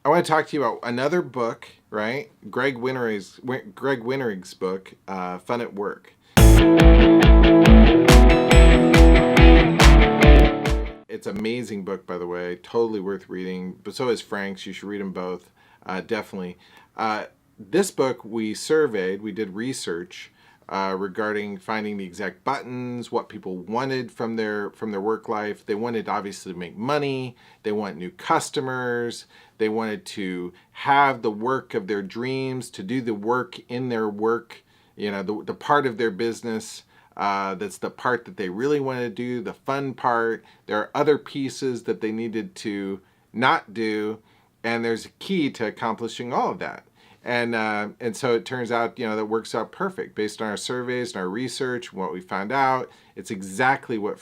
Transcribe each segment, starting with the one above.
I want to talk to you about another book, right? Greg Winterig's book, Fun at Work. It's an amazing book, by the way. Totally worth reading. But so is Frank's. You should read them both, definitely. This book we surveyed. We did research regarding finding the exact buttons, what people wanted from their work life. They wanted obviously to make money. They want new customers. They wanted to have the work of their dreams, to do the work in their work. You know, the part of their business. That's the part that they really want to do, the fun part. There are other pieces that they needed to not do, and there's a key to accomplishing all of that. And so it turns out, you know, that works out perfect based on our surveys and our research, what we found out. It's exactly what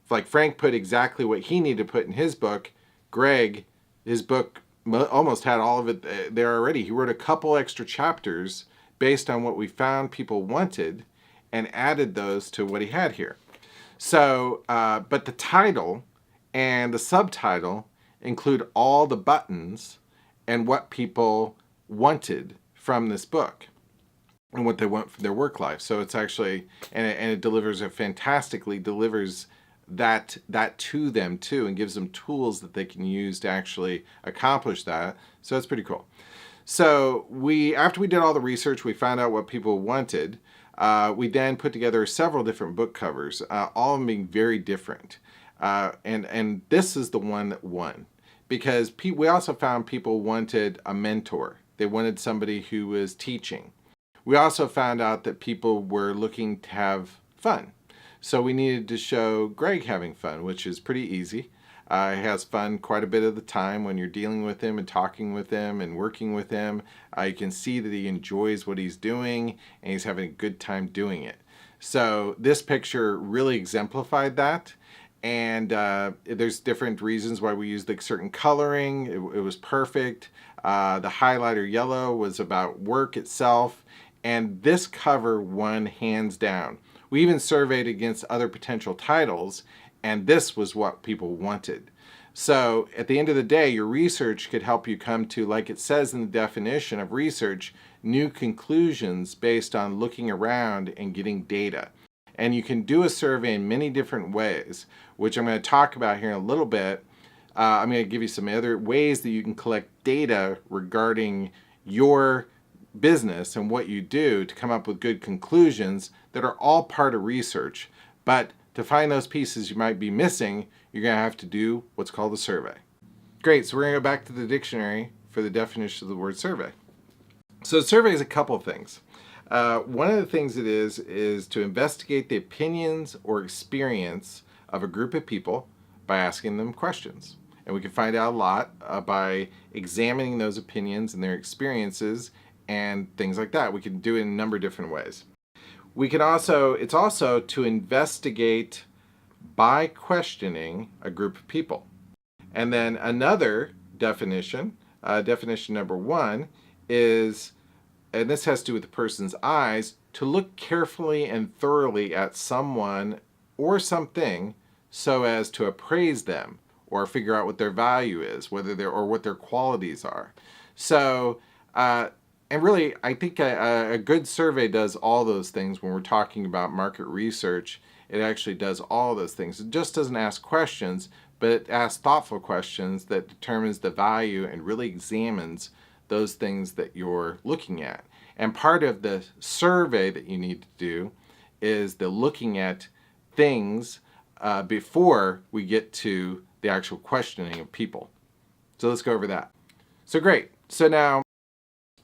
like Frank put exactly what he needed to put in his book. Greg, his book almost had all of it there already. He wrote a couple extra chapters based on what we found people wanted and added those to what he had here. So, but the title and the subtitle include all the buttons and what people wanted from this book and what they want from their work life. So it's actually, and it delivers that to them too, and gives them tools that they can use to actually accomplish that. So that's pretty cool. So after we did all the research, we found out what people wanted. We then put together several different book covers, all of them being very different. And this is the one that won, because we also found people wanted a mentor. They wanted somebody who was teaching. We also found out that people were looking to have fun. So we needed to show Greg having fun, which is pretty easy. He has fun quite a bit of the time when you're dealing with him and talking with him and working with him. You can see that he enjoys what he's doing and he's having a good time doing it. So this picture really exemplified that. And there's different reasons why we used like certain coloring. It was perfect. The highlighter yellow was about work itself. And this cover won hands down. We even surveyed against other potential titles, and this was what people wanted. So at the end of the day, your research could help you come to, like it says in the definition of research, new conclusions based on looking around and getting data. And you can do a survey in many different ways, which I'm going to talk about here in a little bit. I'm going to give you some other ways that you can collect data regarding your business and what you do to come up with good conclusions that are all part of research. But to find those pieces you might be missing, you're going to have to do what's called a survey. Great, so we're going to go back to the dictionary for the definition of the word survey. So a survey is a couple of things. One of the things it is to investigate the opinions or experience of a group of people by asking them questions. And we can find out a lot by examining those opinions and their experiences and things like that. We can do it in a number of different ways. It's also to investigate by questioning a group of people. And then another definition, definition number one, is, and this has to do with the person's eyes, to look carefully and thoroughly at someone or something so as to appraise them or figure out what their value is, or what their qualities are. So, and really, I think a good survey does all those things when we're talking about market research. It actually does all those things. It just doesn't ask questions, but it asks thoughtful questions that determines the value and really examines those things that you're looking at. And part of the survey that you need to do is the looking at things before we get to the actual questioning of people. So let's go over that. So great. So now,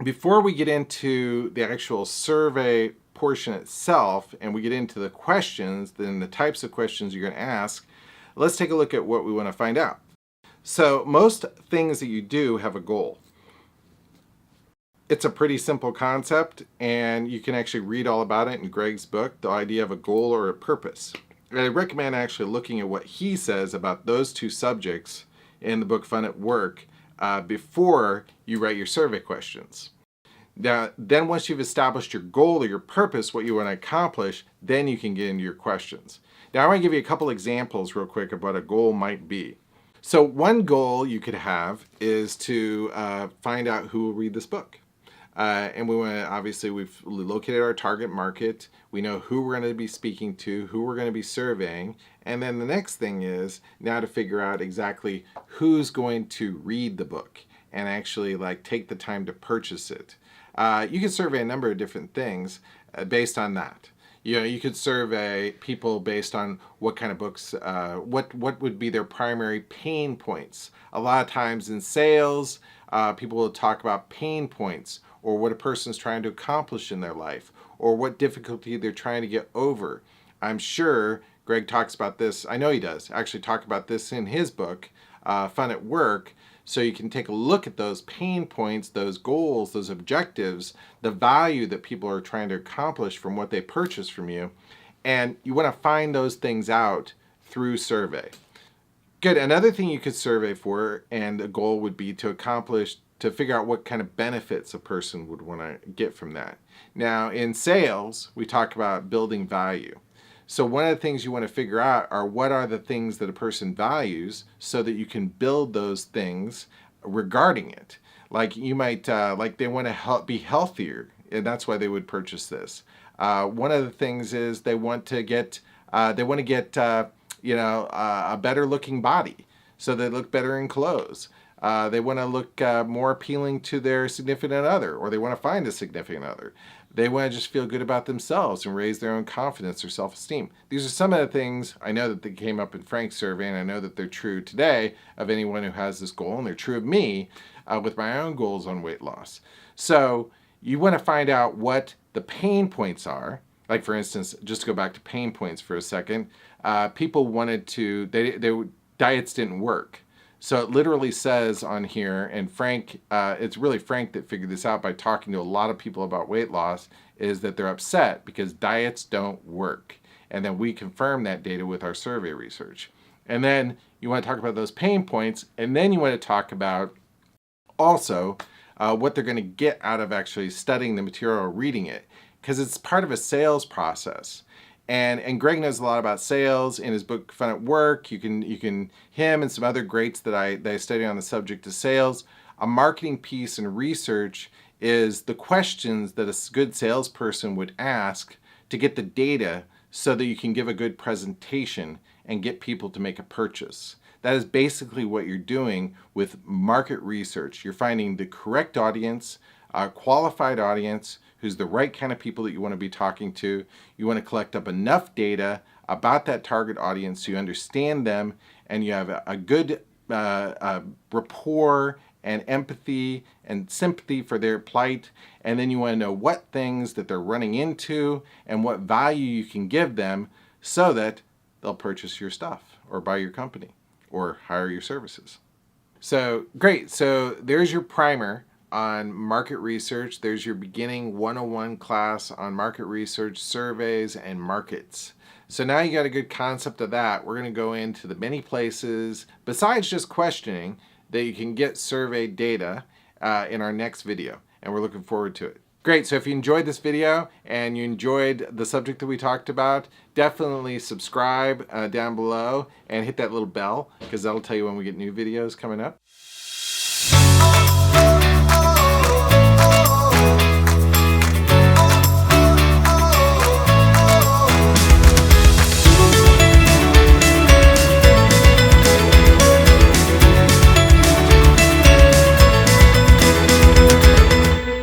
before we get into the actual survey portion itself and we get into the questions, then the types of questions you're going to ask, let's take a look at what we want to find out. So most things that you do have a goal. It's a pretty simple concept, and you can actually read all about it in Greg's book, The Idea of a Goal or a Purpose. And I recommend actually looking at what he says about those two subjects in the book Fun at Work before you write your survey questions. Now, then once you've established your goal or your purpose, what you want to accomplish, then you can get into your questions. Now, I want to give you a couple examples real quick of what a goal might be. So one goal you could have is to find out who will read this book. And we want to, obviously, we've located our target market. We know who we're going to be speaking to, who we're going to be surveying. And then the next thing is now to figure out exactly who's going to read the book and actually take the time to purchase it. You can survey a number of different things based on that. You could survey people based on what kind of books, what would be their primary pain points. A lot of times in sales, people will talk about pain points, or what a person's trying to accomplish in their life, or what difficulty they're trying to get over. I'm sure Greg talks about this, I know he does, actually talk about this in his book, Fun at Work, so you can take a look at those pain points, those goals, those objectives, the value that people are trying to accomplish from what they purchase from you, and you want to find those things out through survey. Good. Another thing you could survey for, and a goal would be to figure out what kind of benefits a person would want to get from that. Now, in sales, we talk about building value. So one of the things you want to figure out are what are the things that a person values so that you can build those things regarding it. Like you might, they want to be healthier, and that's why they would purchase this. One of the things is they want to get, a better looking body, so they look better in clothes. They want to look more appealing to their significant other, or they want to find a significant other. They want to just feel good about themselves and raise their own confidence or self-esteem. These are some of the things I know that they came up in Frank's survey, and I know that they're true today of anyone who has this goal, and they're true of me with my own goals on weight loss. So you want to find out what the pain points are. Like, for instance, just to go back to pain points for a second, people wanted to, diets didn't work. So it literally says on here, and Frank, it's really Frank that figured this out by talking to a lot of people about weight loss, is that they're upset because diets don't work. And then we confirm that data with our survey research. And then you want to talk about those pain points, and then you want to talk about also what they're going to get out of actually studying the material or reading it, because it's part of a sales process. And Greg knows a lot about sales in his book Fun at Work. You can him and some other greats that I study on the subject of sales. A marketing piece and research is the questions that a good salesperson would ask to get the data so that you can give a good presentation and get people to make a purchase. That is basically what you're doing with market research. You're finding the correct audience, a qualified audience, who's the right kind of people that you want to be talking to. You want to collect up enough data about that target audience so you understand them and you have a good rapport and empathy and sympathy for their plight. And then you want to know what things that they're running into and what value you can give them so that they'll purchase your stuff or buy your company or hire your services. So great. So there's your primer on market research. There's your beginning 101 class on market research, surveys, and markets. So now you got a good concept of that. We're going to go into the many places, besides just questioning, that you can get survey data in our next video. And we're looking forward to it. Great. So if you enjoyed this video and you enjoyed the subject that we talked about, definitely subscribe down below and hit that little bell, because that'll tell you when we get new videos coming up.